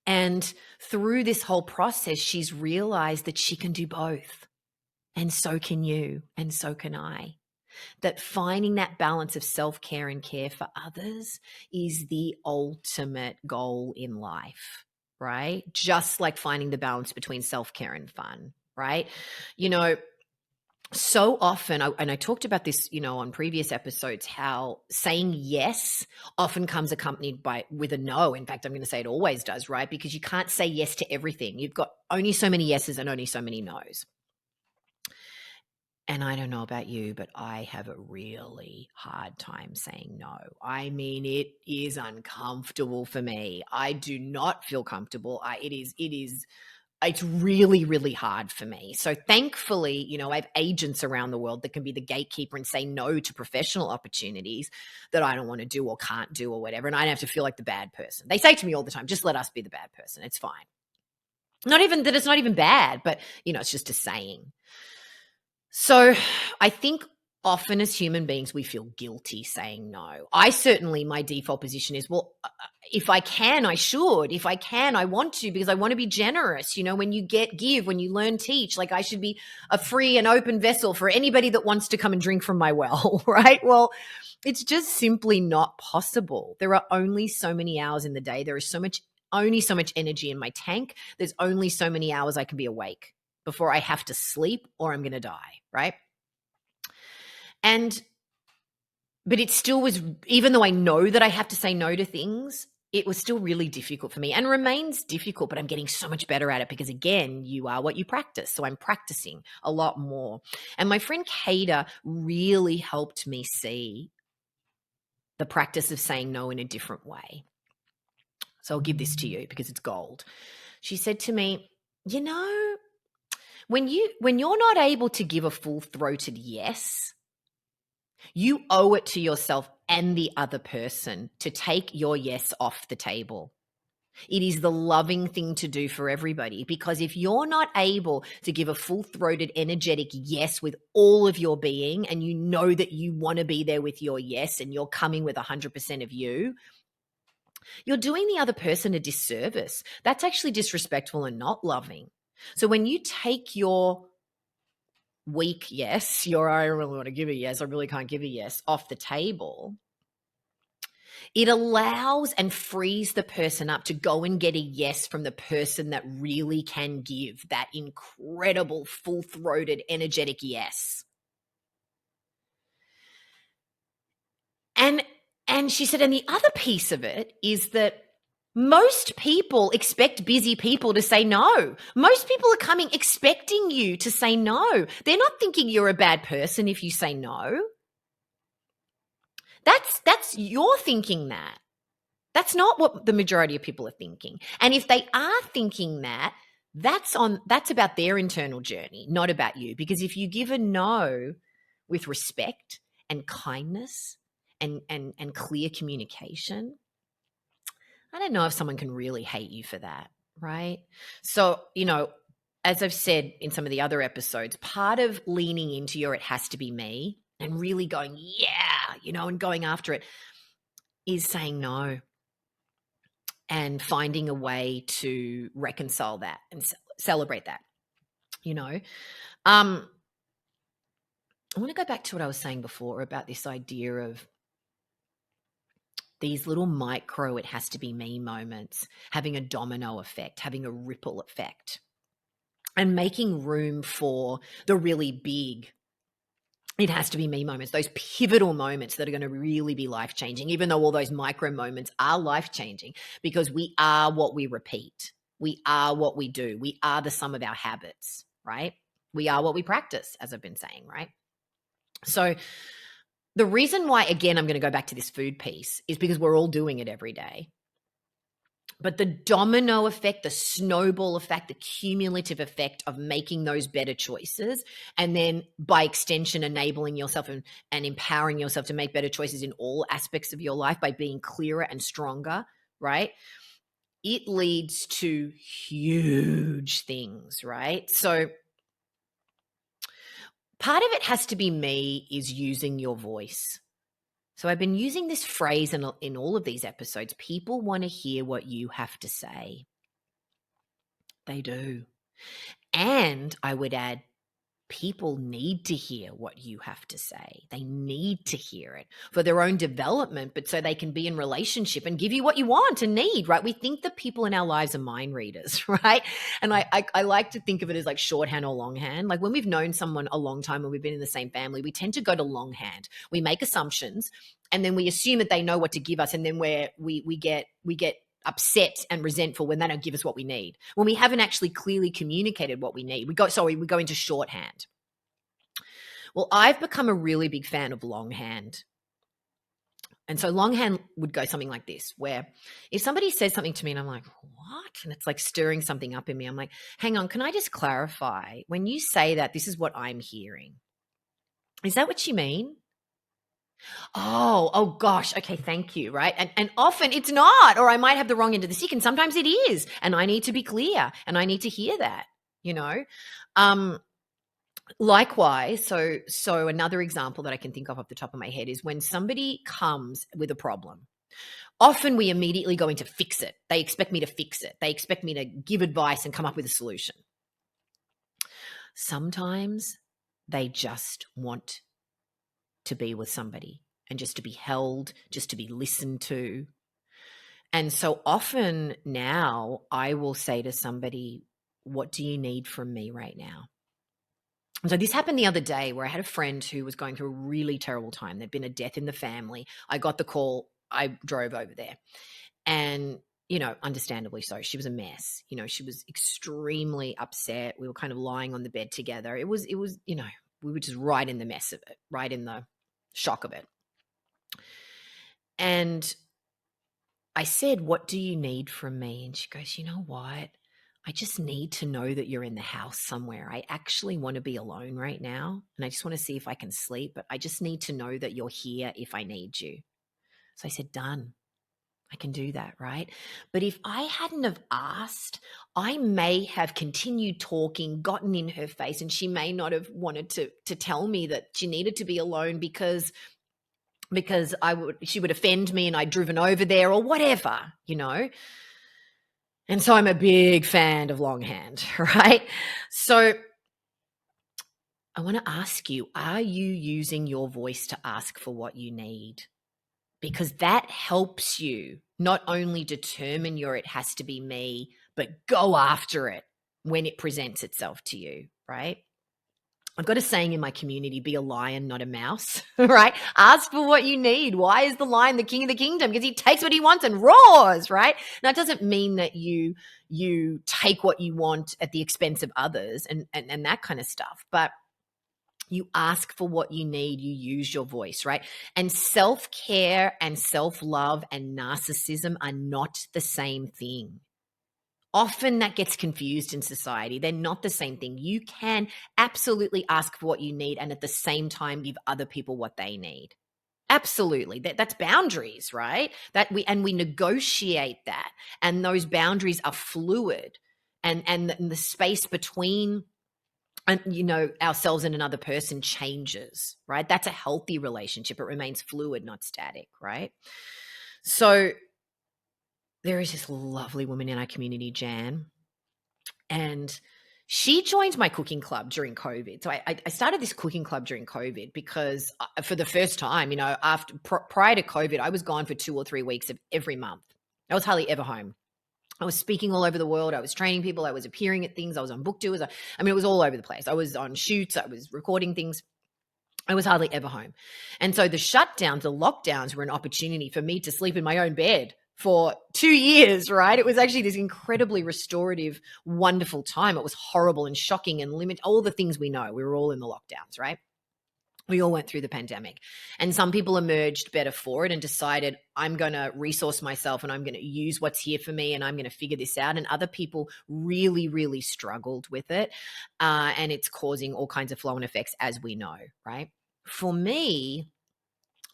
[SPEAKER 1] And through this whole process, she's realized that she can do both. And so can you, and so can I. That finding that balance of self-care and care for others is the ultimate goal in life, right? Just like finding the balance between self-care and fun, right? So often, and I talked about this, on previous episodes, how saying yes often comes accompanied with a no. In fact, I'm going to say it always does, right? Because you can't say yes to everything. You've got only so many yeses and only so many nos. And I don't know about you, but I have a really hard time saying no. I mean, it is uncomfortable for me. I do not feel comfortable. It's really, really hard for me. So thankfully, I have agents around the world that can be the gatekeeper and say no to professional opportunities that I don't want to do or can't do or whatever. And I don't have to feel like the bad person. They say to me all the time, just let us be the bad person. It's fine. Not even that it's not even bad, but, it's just a saying. So I think often as human beings, we feel guilty saying no. My default position is, well, if I can, I should. If I can, I want to, because I want to be generous. When you give, when you learn, teach, like I should be a free and open vessel for anybody that wants to come and drink from my well, right? Well, it's just simply not possible. There are only so many hours in the day. There is only so much energy in my tank. There's only so many hours I can be awake before I have to sleep or I'm going to die, right? But it still was, even though I know that I have to say no to things, it was still really difficult for me and remains difficult, but I'm getting so much better at it because, again, you are what you practice. So I'm practicing a lot more. And my friend Kada really helped me see the practice of saying no in a different way. So I'll give this to you because it's gold. She said to me, when you're not able to give a full-throated yes, you owe it to yourself and the other person to take your yes off the table. It is the loving thing to do for everybody, because if you're not able to give a full-throated, energetic yes with all of your being, and you know that you want to be there with your yes and you're coming with 100% of you, You're doing the other person a disservice. That's actually disrespectful and not loving. So when you take your weak yes, your I don't really want to give a yes, I really can't give a yes off the table, it allows and frees the person up to go and get a yes from the person that really can give that incredible, full-throated, energetic yes. And she said, and the other piece of it is that most people expect busy people to say no. Most people are coming expecting you to say no. They're not thinking you're a bad person if you say no. That's you're thinking that. That's not what the majority of people are thinking. And if they are thinking that, that's about their internal journey, not about you. Because if you give a no with respect and kindness and clear communication, I don't know if someone can really hate you for that, right? So, as I've said in some of the other episodes, part of leaning into your it has to be me and really going, yeah, and going after it is saying no and finding a way to reconcile that and celebrate that, I want to go back to what I was saying before about this idea of these little micro it has to be me moments having a domino effect, having a ripple effect, and making room for the really big it has to be me moments, those pivotal moments that are going to really be life-changing, even though all those micro moments are life-changing, because we are what we repeat. We are what we do. We are the sum of our habits, right? We are what we practice, as I've been saying, right? So the reason why, again, I'm going to go back to this food piece is because we're all doing it every day. But the domino effect, the snowball effect, the cumulative effect of making those better choices, and then by extension, enabling yourself and empowering yourself to make better choices in all aspects of your life by being clearer and stronger, right? It leads to huge things, right? So part of it has to be me is using your voice. So I've been using this phrase in all of these episodes. People want to hear what you have to say. They do. And I would add, people need to hear what you have to say. They need to hear it for their own development, but so they can be in relationship and give you what you want and need, right? We think that people in our lives are mind readers, right? And I like to think of it as like shorthand or longhand. Like when we've known someone a long time and we've been in the same family, we tend to go to longhand. We make assumptions and then we assume that they know what to give us, and then we get upset and resentful when they don't give us what we need. When we haven't actually clearly communicated what we need, we go into shorthand. Well, I've become a really big fan of longhand. And so longhand would go something like this, where if somebody says something to me and I'm like, what? And it's like stirring something up in me. I'm like, hang on, can I just clarify? When you say that, this is what I'm hearing. Is that what you mean? Oh gosh. Okay, thank you. Right. And often it's not, or I might have the wrong end of the stick. And sometimes it is. And I need to be clear and I need to hear that, Likewise, so another example that I can think of off the top of my head is when somebody comes with a problem. Often we immediately go into fix it. They expect me to fix it. They expect me to give advice and come up with a solution. Sometimes they just want to be with somebody and just to be held, just to be listened to. And so often now I will say to somebody, what do you need from me right now? And so this happened the other day where I had a friend who was going through a really terrible time. There'd been a death in the family. I got the call. I drove over there. And, understandably so, she was a mess. She was extremely upset. We were kind of lying on the bed together. It was, we were just right in the mess of it, right in the shock of it. And I said, what do you need from me? And she goes, you know what? I just need to know that you're in the house somewhere. I actually want to be alone right now. And I just want to see if I can sleep, but I just need to know that you're here if I need you. So I said, done. I can do that, right? But if I hadn't have asked, I may have continued talking, gotten in her face, and she may not have wanted to tell me that she needed to be alone because because she would offend me and I'd driven over there or whatever, And so I'm a big fan of longhand, right? So I want to ask you, are you using your voice to ask for what you need? Because that helps you not only determine your it has to be me, but go after it when it presents itself to you, right? I've got a saying in my community, be a lion, not a mouse, right? Ask for what you need. Why is the lion the king of the kingdom? Because he takes what he wants and roars, right? Now, it doesn't mean that you take what you want at the expense of others and that kind of stuff, but you ask for what you need, you use your voice, right? And self-care and self-love and narcissism are not the same thing. Often that gets confused in society. They're not the same thing. You can absolutely ask for what you need and at the same time give other people what they need. Absolutely. That's boundaries, right? We negotiate that. And those boundaries are fluid. And the space between ourselves and another person changes, right? That's a healthy relationship. It remains fluid, not static, right? So there is this lovely woman in our community, Jan, and she joined my cooking club during COVID. So I started this cooking club during COVID because for the first time, prior to COVID, I was gone for 2 or 3 weeks of every month. I was hardly ever home. I was speaking all over the world. I was training people. I was appearing at things. I was on book tours. It was all over the place. I was on shoots. I was recording things. I was hardly ever home. And so the shutdowns, the lockdowns were an opportunity for me to sleep in my own bed for 2 years, right? It was actually this incredibly restorative, wonderful time. It was horrible and shocking and all the things we know. We were all in the lockdowns, right? We all went through the pandemic, and some people emerged better for it and decided, I'm going to resource myself and I'm going to use what's here for me and I'm going to figure this out. And other people really, really struggled with it. And it's causing all kinds of flow and effects, as we know, right? For me,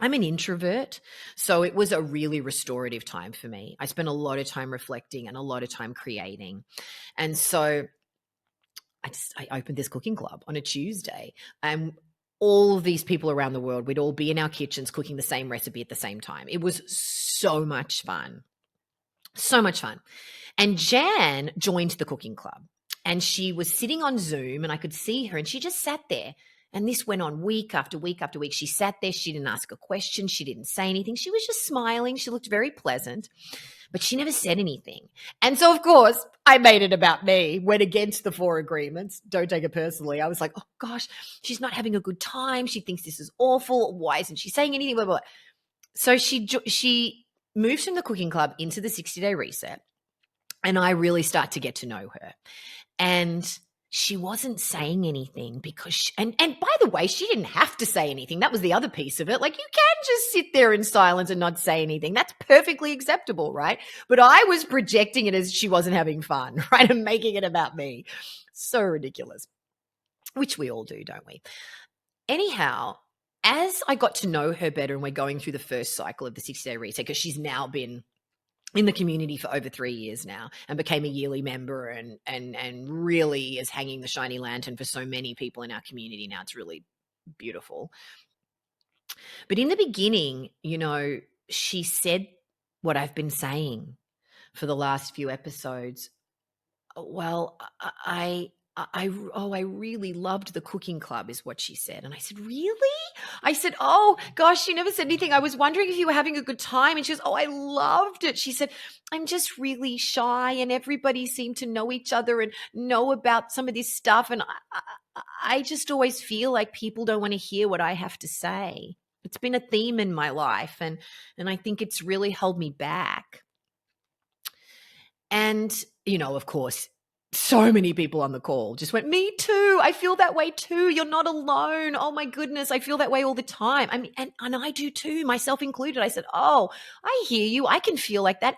[SPEAKER 1] I'm an introvert, so it was a really restorative time for me. I spent a lot of time reflecting and a lot of time creating. And so I opened this cooking club on a Tuesday, and all of these people around the world, we'd all be in our kitchens cooking the same recipe at the same time. It was so much fun. So much fun. And Jan joined the cooking club, and she was sitting on Zoom, and I could see her, and she just sat there. And this went on week after week after week. She sat there. She didn't ask a question. She didn't say anything. She was just smiling. She looked very pleasant, but she never said anything. And so, of course, I made it about me, went against the 4 agreements. Don't take it personally. I was like, oh, gosh, she's not having a good time. She thinks this is awful. Why isn't she saying anything? Blah, blah, blah. So she moved from the cooking club into the 60-day reset, and I really start to get to know her. And she wasn't saying anything because and by the way, she didn't have to say anything. That was the other piece of it. Like, you can just sit there in silence and not say anything. That's perfectly acceptable, right? But I was projecting it as she wasn't having fun, right? And making it about me. So ridiculous, which we all do, don't we? Anyhow, as I got to know her better and we're going through the first cycle of the 60-day reset, because she's now been in the community for over 3 years now and became a yearly member and really is hanging the shiny lantern for so many people in our community now. It's really beautiful. But in the beginning, she said what I've been saying for the last few episodes. Well, I really loved the cooking club, is what she said. And I said, really? I said, oh gosh, you never said anything. I was wondering if you were having a good time. And she goes, oh, I loved it. She said, I'm just really shy and everybody seemed to know each other and know about some of this stuff. And I just always feel like people don't want to hear what I have to say. It's been a theme in my life. And I think it's really held me back. And, of course, so many people on the call just went, me too. I feel that way too. You're not alone. Oh my goodness. I feel that way all the time. I mean, and I do too, myself included. I said, oh, I hear you. I can feel like that.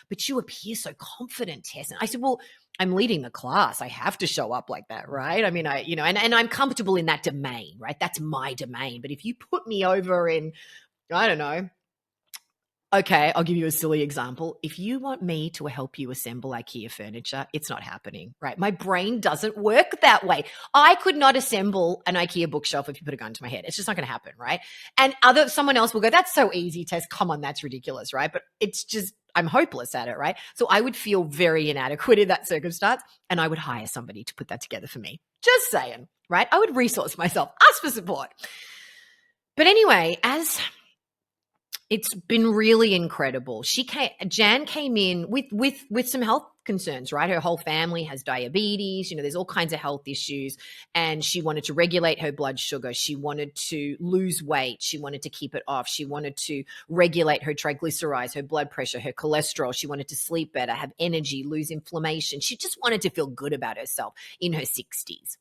[SPEAKER 1] But you appear so confident, Tess. And I said, well, I'm leading the class. I have to show up like that, right? I mean, and I'm comfortable in that domain, right? That's my domain. But if you put me over in, I don't know, Okay, I'll give you a silly example. If you want me to help you assemble IKEA furniture, it's not happening, right? My brain doesn't work that way. I could not assemble an IKEA bookshelf if you put a gun to my head. It's just not going to happen, right? And someone else will go, "That's so easy, Tess. Come on, that's ridiculous," right? But it's just I'm hopeless at it, right? So I would feel very inadequate in that circumstance, and I would hire somebody to put that together for me. Just saying, right? I would resource myself, ask for support. But anyway, as it's been really incredible. Jan came in with some health concerns, right? Her whole family has diabetes, there's all kinds of health issues, and she wanted to regulate her blood sugar. She wanted to lose weight. She wanted to keep it off. She wanted to regulate her triglycerides, her blood pressure, her cholesterol. She wanted to sleep better, have energy, lose inflammation. She just wanted to feel good about herself in her 60s.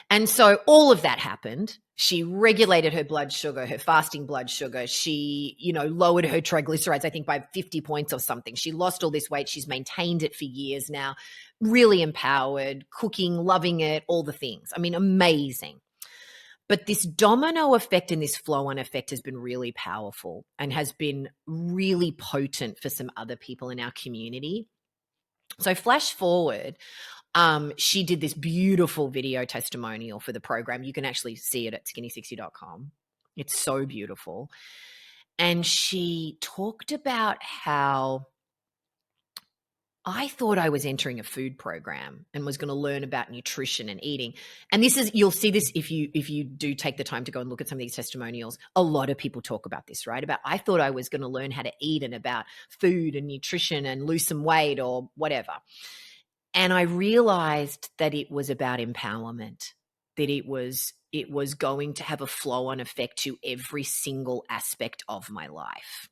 [SPEAKER 1] And so all of that happened. She regulated her blood sugar, her fasting blood sugar. She, lowered her triglycerides, I think by 50 points or something. She lost all this weight. She's maintained it for years now. Really empowered, cooking, loving it, all the things. I mean, amazing. But this domino effect and this flow-on effect has been really powerful and has been really potent for some other people in our community. So flash forward, she did this beautiful video testimonial for the program. You can actually see it at skinny60.com. It's so beautiful. And she talked about how I thought I was entering a food program and was going to learn about nutrition and eating. And you'll see this if you do take the time to go and look at some of these testimonials. A lot of people talk about this, right? About I thought I was going to learn how to eat and about food and nutrition and lose some weight or whatever. And I realized that it was about empowerment, that it was going to have a flow-on effect to every single aspect of my life.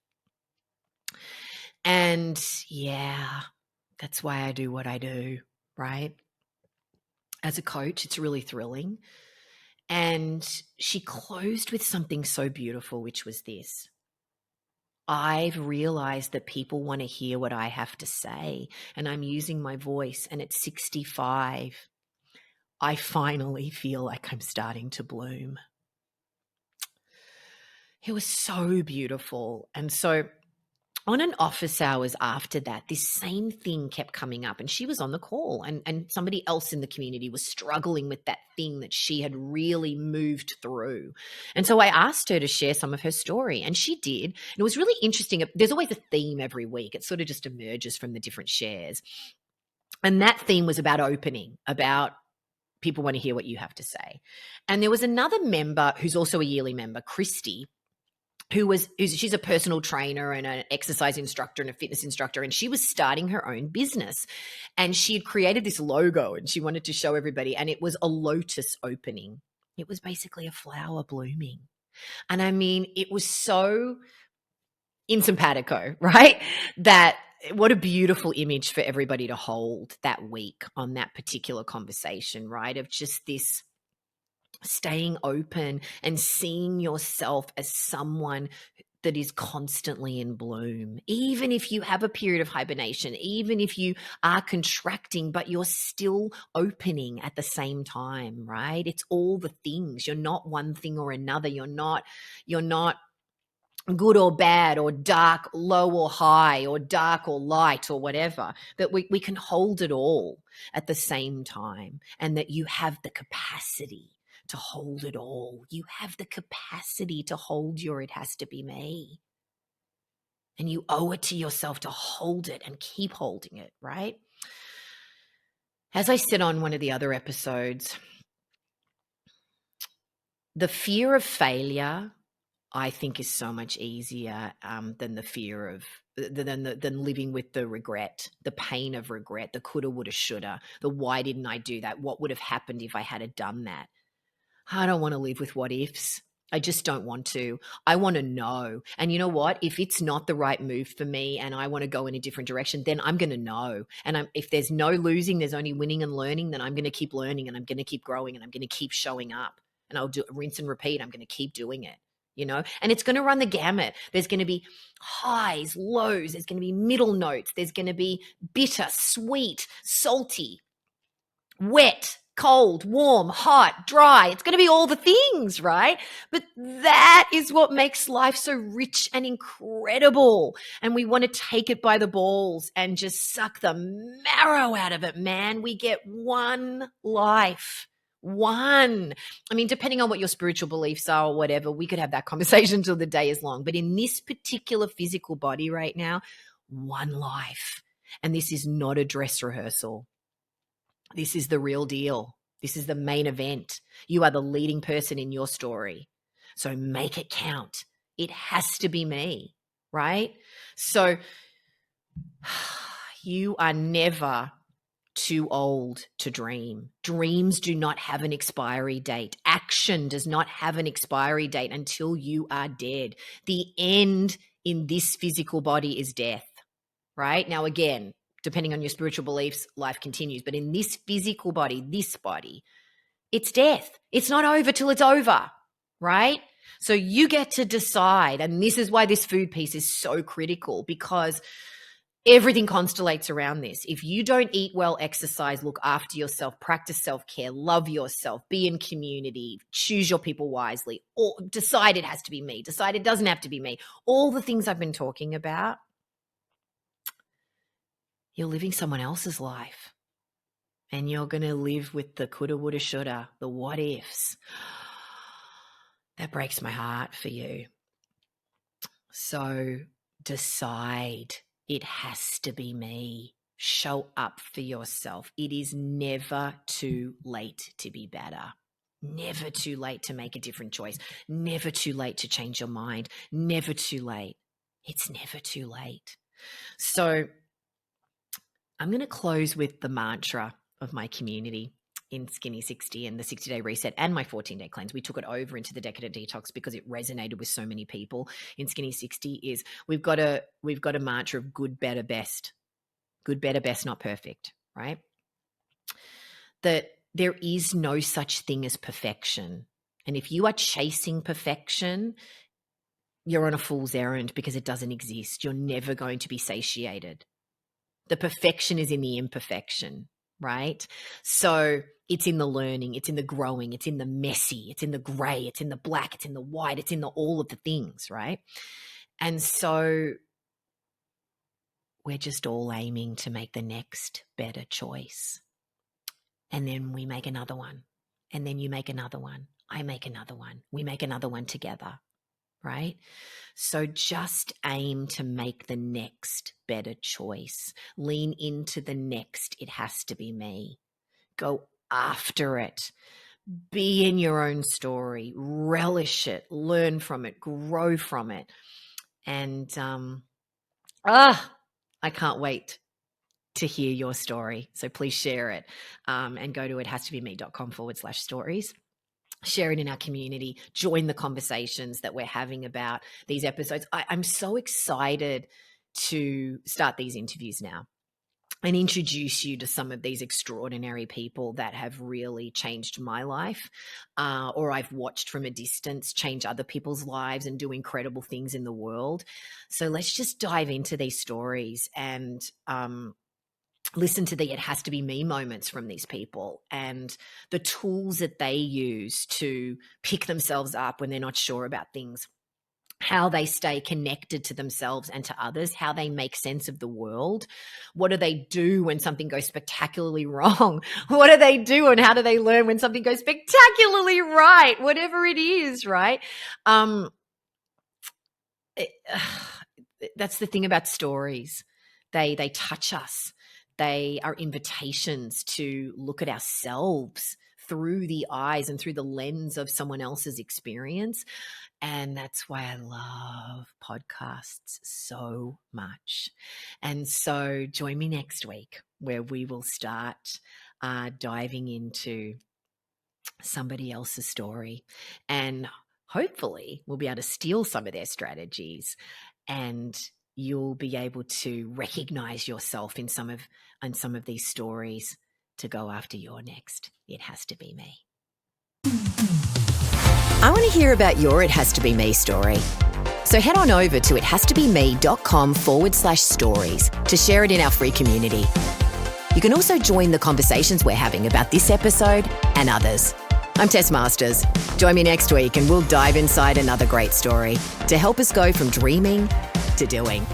[SPEAKER 1] And yeah, that's why I do what I do, right? As a coach, it's really thrilling. And she closed with something so beautiful, which was this. I've realized that people want to hear what I have to say, and I'm using my voice, and at 65, I finally feel like I'm starting to bloom. It was so beautiful. And so on an office hours after that, this same thing kept coming up, and she was on the call, and somebody else in the community was struggling with that thing that she had really moved through. And so I asked her to share some of her story, and she did. And it was really interesting. There's always a theme every week. It sort of just emerges from the different shares. And that theme was about opening, about people want to hear what you have to say. And there was another member who's also a yearly member, Christy, she's a personal trainer and an exercise instructor and a fitness instructor, and she was starting her own business. And she had created this logo and she wanted to show everybody, and it was a lotus opening. It was basically a flower blooming. And I mean, it was so in simpatico, right? That what a beautiful image for everybody to hold that week on that particular conversation, right? Of just this staying open and seeing yourself as someone that is constantly in bloom. Even if you have a period of hibernation, even if you are contracting, but you're still opening at the same time, right? It's all the things. You're not one thing or another. You're not good or bad or dark, low or high or dark or light or whatever, that we can hold it all at the same time, and that you have the capacity to hold it all. You have the capacity to hold your it has to be me. And you owe it to yourself to hold it and keep holding it, right? As I said on one of the other episodes, the fear of failure, I think, is so much easier than the fear of than living with the regret, the pain of regret, the coulda, woulda, shoulda, the why didn't I do that? What would have happened if I had done that? I don't want to live with what ifs. I just don't want to. I want to know. And you know what? If it's not the right move for me and I want to go in a different direction, then I'm going to know. And if there's no losing, there's only winning and learning, then I'm going to keep learning and I'm going to keep growing and I'm going to keep showing up. And I'll do rinse and repeat. I'm going to keep doing it. And it's going to run the gamut. There's going to be highs, lows. There's going to be middle notes. There's going to be bitter, sweet, salty, wet, cold, warm, hot, dry. It's going to be all the things, right? But that is what makes life so rich and incredible. And we want to take it by the balls and just suck the marrow out of it, man. We get one life. One. I mean, depending on what your spiritual beliefs are or whatever, we could have that conversation till the day is long. But in this particular physical body right now, one life. And this is not a dress rehearsal. This is the real deal. This is the main event. You are the leading person in your story. So make it count. It has to be me, right? So you are never too old to dream. Dreams do not have an expiry date. Action does not have an expiry date until you are dead. The end in this physical body is death, right? Now, again, depending on your spiritual beliefs, life continues. But in this physical body, it's death. It's not over till it's over, right? So you get to decide. And this is why this food piece is so critical, because everything constellates around this. If you don't eat well, exercise, look after yourself, practice self-care, love yourself, be in community, choose your people wisely, or decide it has to be me, decide it doesn't have to be me, all the things I've been talking about, you're living someone else's life. And you're going to live with the coulda, woulda, shoulda, the what ifs. That breaks my heart for you. So decide it has to be me. Show up for yourself. It is never too late to be better. Never too late to make a different choice. Never too late to change your mind. Never too late. It's never too late. So I'm going to close with the mantra of my community in Skinny 60 and the 60-day reset and my 14-day cleanse. We took it over into the Decadent Detox because it resonated with so many people. In Skinny 60 is we've got a mantra of good, better, best. Good, better, best, not perfect, right? That there is no such thing as perfection. And if you are chasing perfection, you're on a fool's errand because it doesn't exist. You're never going to be satiated. The perfection is in the imperfection, right? So it's in the learning, it's in the growing, it's in the messy, it's in the gray, it's in the black, it's in the white, it's in the all of the things, right? And so we're just all aiming to make the next better choice. And then we make another one. And then you make another one. I make another one. We make another one together, right? So just aim to make the next better choice. Lean into the next. It has to be me. Go after it. Be in your own story. Relish it. Learn from it. Grow from it. And I can't wait to hear your story. So please share it and go to ithastobeme.com/stories. Share it in our community, join the conversations that we're having about these episodes. I'm so excited to start these interviews now and introduce you to some of these extraordinary people that have really changed my life, or I've watched from a distance change other people's lives and do incredible things in the world. So let's just dive into these stories and listen to the it has to be me moments from these people and the tools that they use to pick themselves up when they're not sure about things, how they stay connected to themselves and to others, how they make sense of the world. What do they do when something goes spectacularly wrong? What do they do and how do they learn when something goes spectacularly right? Whatever it is, right? That's the thing about stories. They touch us. They are invitations to look at ourselves through the eyes and through the lens of someone else's experience. And that's why I love podcasts so much. And so join me next week where we will start diving into somebody else's story. And hopefully we'll be able to steal some of their strategies, and you'll be able to recognize yourself in some of these stories to go after your next. It has to be me. I want to hear about your It Has to Be Me story. So head on over to ithastobeme.com/stories to share it in our free community. You can also join the conversations we're having about this episode and others. I'm Tess Masters. Join me next week and we'll dive inside another great story to help us go from dreaming to doing.